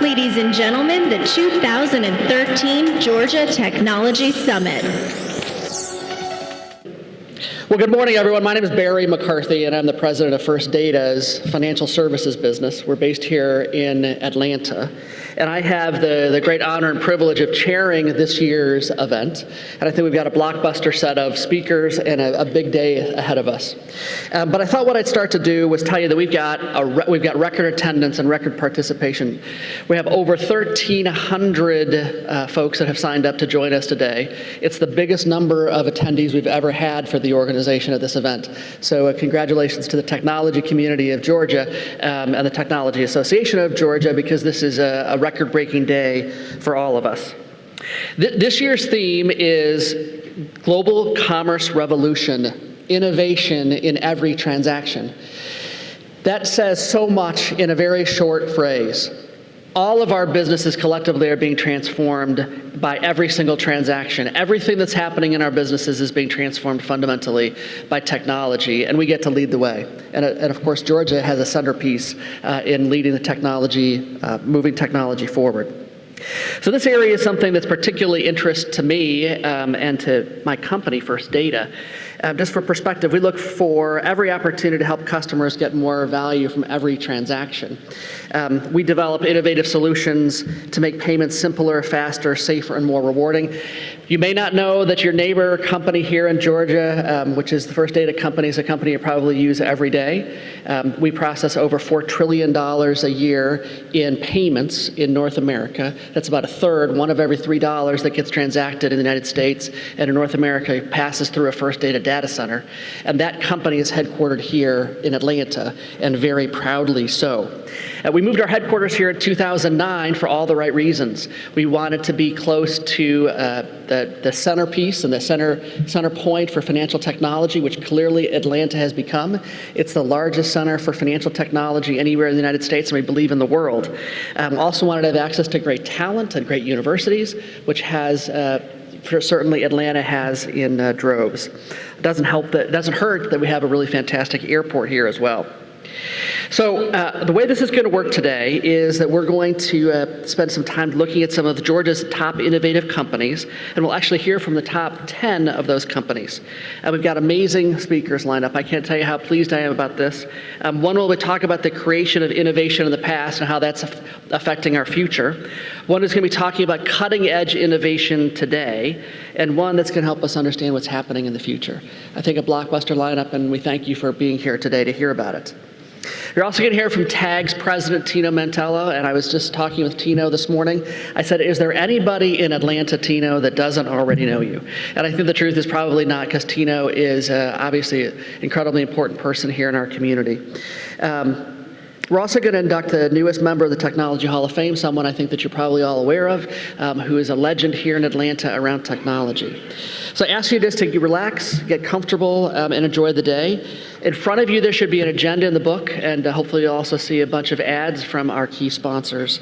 Ladies and gentlemen, the 2013 Georgia Technology Summit. Well, good morning, everyone. My name is Barry McCarthy, and I'm the president of First Data's financial services business. We're based here in Atlanta, and I have the great honor and privilege of chairing this year's event. And I think we've got a blockbuster set of speakers and a big day ahead of us. But I thought what I'd start to do was tell you that we've got record attendance and record participation. We have over 1,300 folks that have signed up to join us today. It's the biggest number of attendees we've ever had for the organization at this event. So congratulations to the technology community of Georgia and the Technology Association of Georgia, because this is a record-breaking day for all of us. This year's theme is Global Commerce Revolution, Innovation in Every Transaction. That says so much in a very short phrase. All of our businesses collectively are being transformed by every single transaction. Everything that's happening in our businesses is being transformed fundamentally by technology, and we get to lead the way. And of course, Georgia has a centerpiece in leading the technology, moving technology forward. So this area is something that's particularly interest to me and to my company, First Data. Just for perspective, we look for every opportunity to help customers get more value from every transaction. We develop innovative solutions to make payments simpler, faster, safer, and more rewarding. You may not know that your neighbor company here in Georgia, which is the First Data company, is a company you probably use every day. We process over $4 trillion a year in payments in North America. That's about a third, one of every $3 that gets transacted in the United States and in North America passes through a First Data data center. And that company is headquartered here in Atlanta, and very proudly so. We moved our headquarters here in 2009 for all the right reasons. We wanted to be close to the centerpiece and the center point for financial technology, which clearly Atlanta has become. It's the largest center for financial technology anywhere in the United States, and we believe in the world. Also wanted to have access to great talent and great universities, which has certainly Atlanta has in droves. It doesn't hurt that we have a really fantastic airport here as well. So the way this is going to work today is that we're going to spend some time looking at some of Georgia's top innovative companies, and we'll actually hear from the top 10 of those companies. We've got amazing speakers lined up. I can't tell you how pleased I am about this. One will talk about the creation of innovation in the past and how that's affecting our future. One is going to be talking about cutting-edge innovation today, and one that's going to help us understand what's happening in the future. I think a blockbuster lineup, and we thank you for being here today to hear about it. You're also going to hear from TAG's president, Tino Mantello, and I was just talking with Tino this morning. I said, is there anybody in Atlanta, Tino, that doesn't already know you? And I think the truth is probably not, because Tino is obviously an incredibly important person here in our community. We're also going to induct the newest member of the Technology Hall of Fame, someone I think that you're probably all aware of, who is a legend here in Atlanta around technology. So I ask you just to relax, get comfortable, and enjoy the day. In front of you, there should be an agenda in the book, and hopefully you'll also see a bunch of ads from our key sponsors.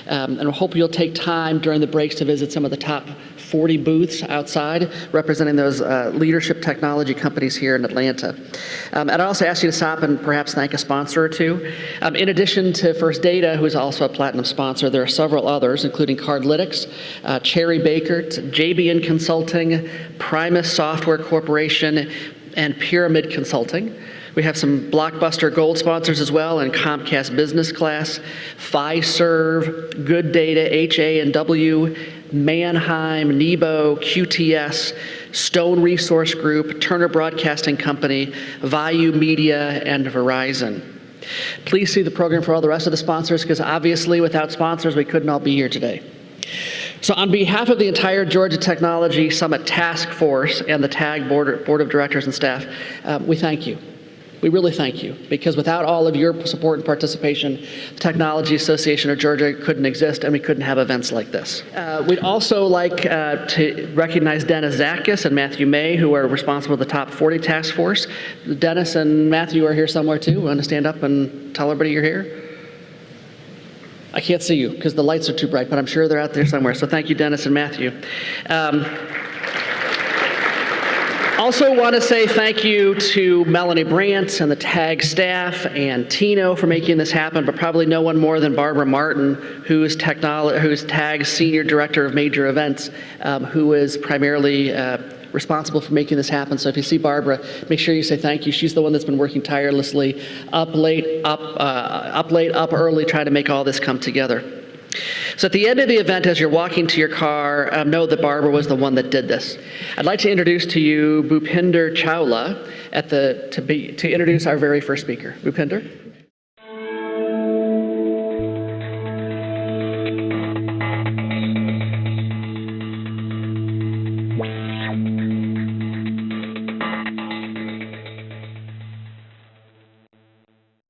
And I hope you'll take time during the breaks to visit some of the top 40 booths outside representing those leadership technology companies here in Atlanta. And I also ask you to stop and perhaps thank a sponsor or two. In addition to First Data, who is also a platinum sponsor, there are several others, including Cardlytics, Cherry Baker, JBN Consulting, Primus Software Corporation, and Pyramid Consulting. We have some blockbuster gold sponsors as well, and Comcast Business Class, Fiserv, Good Data, HA&W, Mannheim, Nebo, QTS, Stone Resource Group, Turner Broadcasting Company, Vayu Media, and Verizon. Please see the program for all the rest of the sponsors, because obviously without sponsors we couldn't all be here today. So on behalf of the entire Georgia Technology Summit Task Force and the TAG Board of Directors and staff, we thank you. We really thank you, because without all of your support and participation, the Technology Association of Georgia couldn't exist, and we couldn't have events like this. We'd also like to recognize Dennis Zakis and Matthew May, who are responsible for the Top 40 Task Force. Dennis and Matthew are here somewhere too. Want to stand up and tell everybody you're here? I can't see you because the lights are too bright, but I'm sure they're out there somewhere. So thank you, Dennis and Matthew. Also want to say thank you to Melanie Brandt and the TAG staff and Tino for making this happen, but probably no one more than Barbara Martin, who's TAG's Senior Director of Major Events, who is primarily responsible for making this happen. So if you see Barbara, make sure you say thank you. She's the one that's been working tirelessly, up late, up early, trying to make all this come together. So at the end of the event, as you're walking to your car, know that Barbara was the one that did this. I'd like to introduce to you Bhupinder Chawla to introduce our very first speaker. Bhupinder.